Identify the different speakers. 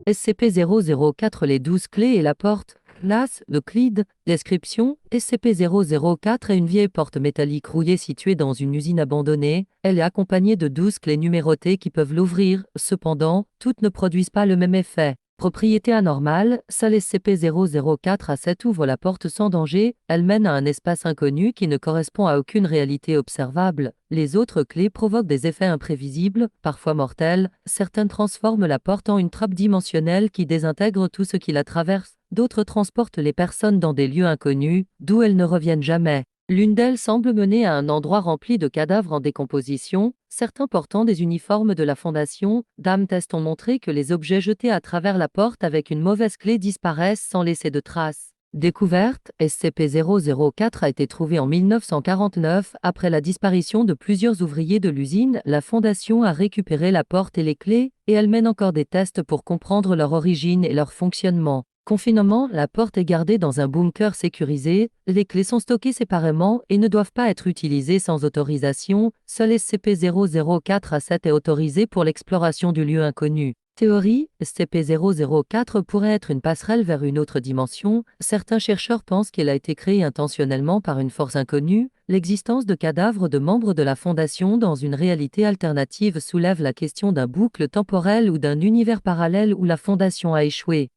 Speaker 1: SCP-004 Les 12 clés et la porte. Classe, Euclide. Description, SCP-004 est une vieille porte métallique rouillée située dans une usine abandonnée. Elle est accompagnée de 12 clés numérotées qui peuvent l'ouvrir. Cependant, toutes ne produisent pas le même effet. Propriété anormale, seul SCP-004A7 ouvre la porte sans danger, elle mène à un espace inconnu qui ne correspond à aucune réalité observable. Les autres clés provoquent des effets imprévisibles, parfois mortels. Certaines transforment la porte en une trappe dimensionnelle qui désintègre tout ce qui la traverse. D'autres transportent les personnes dans des lieux inconnus, d'où elles ne reviennent jamais. L'une d'elles semble mener à un endroit rempli de cadavres en décomposition, certains portant des uniformes de la Fondation. Tests ont montré que les objets jetés à travers la porte avec une mauvaise clé disparaissent sans laisser de traces. Découverte, SCP-004 a été trouvé en 1949 après la disparition de plusieurs ouvriers de l'usine. La Fondation a récupéré la porte et les clés, et elle mène encore des tests pour comprendre leur origine et leur fonctionnement. Confinement, la porte est gardée dans un bunker sécurisé, les clés sont stockées séparément et ne doivent pas être utilisées sans autorisation. Seul SCP-004A7 est autorisé pour l'exploration du lieu inconnu. Théorie, SCP-004 pourrait être une passerelle vers une autre dimension. Certains chercheurs pensent qu'elle a été créée intentionnellement par une force inconnue. L'existence de cadavres de membres de la Fondation dans une réalité alternative soulève la question d'un boucle temporel ou d'un univers parallèle où la Fondation a échoué.